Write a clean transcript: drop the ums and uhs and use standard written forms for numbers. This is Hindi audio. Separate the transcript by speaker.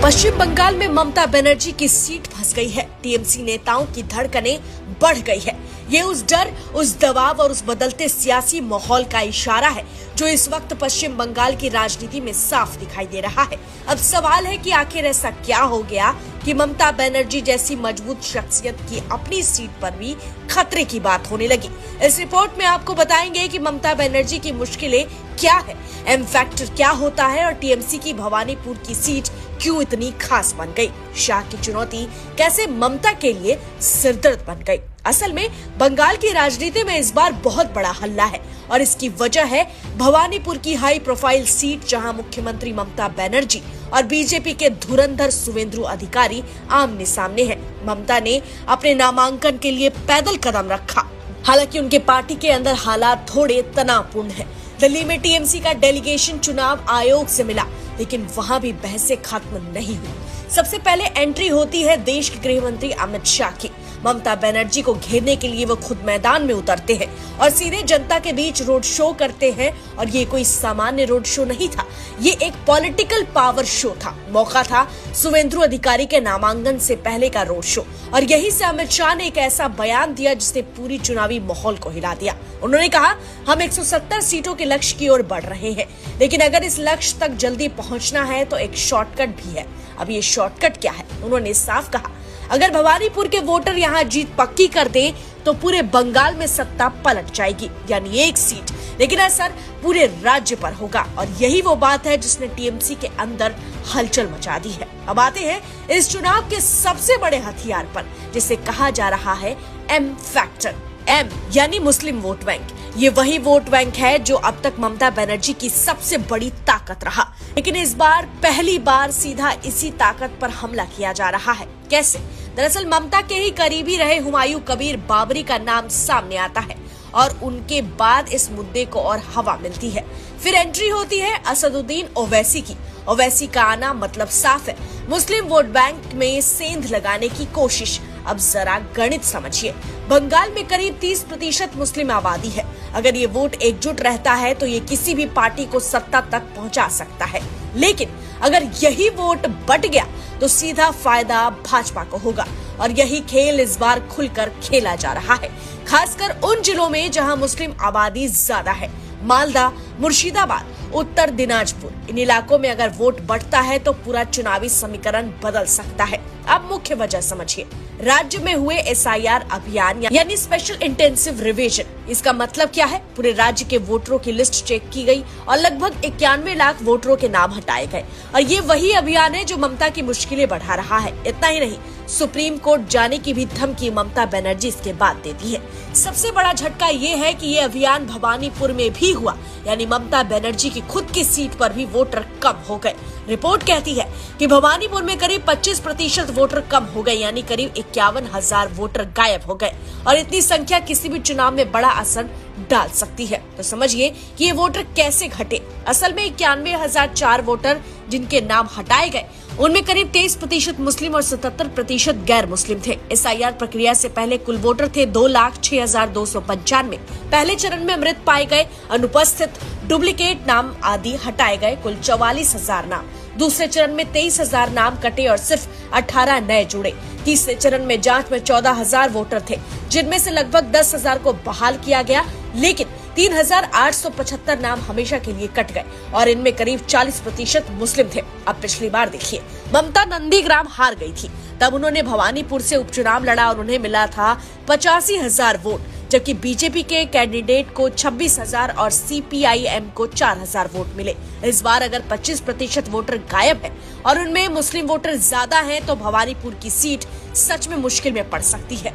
Speaker 1: पश्चिम बंगाल में ममता बनर्जी की सीट फंस गई है। टीएमसी नेताओं की धड़कनें बढ़ गई है। ये उस डर, उस दबाव और उस बदलते सियासी माहौल का इशारा है जो इस वक्त पश्चिम बंगाल की राजनीति में साफ दिखाई दे रहा है। अब सवाल है कि आखिर ऐसा क्या हो गया कि ममता बनर्जी जैसी मजबूत शख्सियत की अपनी सीट पर भी खतरे की बात होने लगी। इस रिपोर्ट में आपको बताएंगे कि ममता बनर्जी की मुश्किलें क्या है, एम फैक्टर क्या होता है और टीएमसी की भवानीपुर की सीट क्यों इतनी खास बन गई। शाह की चुनौती कैसे ममता के लिए सिरदर्द बन गई। असल में बंगाल की राजनीति में इस बार बहुत बड़ा हल्ला है और इसकी वजह है भवानीपुर की हाई प्रोफाइल सीट, जहां मुख्यमंत्री ममता बनर्जी और बीजेपी के धुरंधर शुवेंदु अधिकारी आमने सामने हैं। ममता ने अपने नामांकन के लिए पैदल कदम रखा। हालांकि उनके पार्टी के अंदर हालात थोड़े तनावपूर्ण हैं। दिल्ली में टीएमसी का डेलीगेशन चुनाव आयोग से मिला, लेकिन वहां भी बहसें खत्म नहीं हुई। सबसे पहले एंट्री होती है देश के गृह मंत्री अमित शाह की। ममता बनर्जी को घेरने के लिए वो खुद मैदान में उतरते हैं और सीधे जनता के बीच रोड शो करते हैं। और ये कोई सामान्य रोड शो नहीं था, ये एक पॉलिटिकल पावर शो था। मौका था शुवेंदु अधिकारी के नामांकन से पहले का रोड शो और यहीं से अमित शाह ने एक ऐसा बयान दिया जिसने पूरी चुनावी माहौल को हिला दिया। उन्होंने कहा, हम 170 सीटों के लक्ष्य की ओर बढ़ रहे हैं, लेकिन अगर इस लक्ष्य तक जल्दी पहुंचना है तो एक शॉर्टकट भी है। अब ये शॉर्टकट क्या है? उन्होंने साफ कहा, अगर भवानीपुर के वोटर यहाँ जीत पक्की कर दें तो पूरे बंगाल में सत्ता पलट जाएगी, यानी एक सीट, लेकिन असर पूरे राज्य पर होगा। और यही वो बात है जिसने टीएमसी के अंदर हलचल मचा दी है। अब आते हैं इस चुनाव के सबसे बड़े हथियार पर, जिसे कहा जा रहा है एम फैक्टर। एम यानी मुस्लिम वोट बैंक। ये वही वोट बैंक है जो अब तक ममता बनर्जी की सबसे बड़ी ताकत रहा, लेकिन इस बार पहली बार सीधा इसी ताकत पर हमला किया जा रहा है। कैसे? दरअसल ममता के ही करीबी रहे हुमायूं कबीर बाबरी का नाम सामने आता है और उनके बाद इस मुद्दे को और हवा मिलती है। फिर एंट्री होती है असदुद्दीन ओवैसी की। ओवैसी का आना मतलब साफ है, मुस्लिम वोट बैंक में सेंध लगाने की कोशिश। अब जरा गणित समझिए, बंगाल में करीब 30% मुस्लिम आबादी है। अगर ये वोट एकजुट रहता है तो ये किसी भी पार्टी को सत्ता तक पहुंचा सकता है, लेकिन अगर यही वोट बट गया तो सीधा फायदा भाजपा को होगा। और यही खेल इस बार खुलकर खेला जा रहा है, खासकर उन जिलों में जहां मुस्लिम आबादी ज्यादा है। मालदा, मुर्शिदाबाद, उत्तर दिनाजपुर, इन इलाकों में अगर वोट बढ़ता है तो पूरा चुनावी समीकरण बदल सकता है। अब मुख्य वजह समझिए, राज्य में हुए एसआईआर अभियान यानी स्पेशल इंटेंसिव रिवीजन। इसका मतलब क्या है? पूरे राज्य के वोटरों की लिस्ट चेक की गई और लगभग 91 लाख वोटरों के नाम हटाए गए। और ये वही अभियान है जो ममता की मुश्किलें बढ़ा रहा है। इतना ही नहीं, सुप्रीम कोर्ट जाने की भी धमकी ममता बनर्जी इसके बाद देती है। सबसे बड़ा झटका ये है कि ये अभियान भवानीपुर में भी हुआ, यानी ममता बनर्जी की खुद की सीट पर भी वोटर कम हो गए। रिपोर्ट कहती है कि भवानीपुर में करीब 25% वोटर कम हो गए, यानी करीब 51,000 वोटर गायब हो गए। और इतनी संख्या किसी भी चुनाव में बड़ा असर डाल सकती है। तो समझिए कि ये वोटर कैसे घटे। असल में 91,004 वोटर जिनके नाम हटाए गए, उनमें करीब 23% मुस्लिम और 77% गैर मुस्लिम थे। एसआईआर प्रक्रिया से पहले कुल वोटर थे 2,06,295। पहले चरण में मृत पाए गए, अनुपस्थित, डुप्लीकेट नाम आदि हटाए गए कुल 44,000 नाम। दूसरे चरण में 23,000 नाम कटे और सिर्फ 18 नए जुड़े। तीसरे चरण में जांच में 14,000 वोटर थे, जिनमें से लगभग 10,000 को बहाल किया गया, लेकिन 3,875 नाम हमेशा के लिए कट गए और इनमें करीब 40% मुस्लिम थे। अब पिछली बार देखिए, ममता नंदीग्राम हार गई थी, तब उन्होंने भवानीपुर से उपचुनाव लड़ा और उन्हें मिला था 85,000 वोट, जबकि बीजेपी के कैंडिडेट को 26,000 और सीपीआईएम को 4,000 वोट मिले। इस बार अगर 25% वोटर गायब है और उनमें मुस्लिम वोटर ज्यादा हैं, तो भवानीपुर की सीट सच में मुश्किल में पड़ सकती है।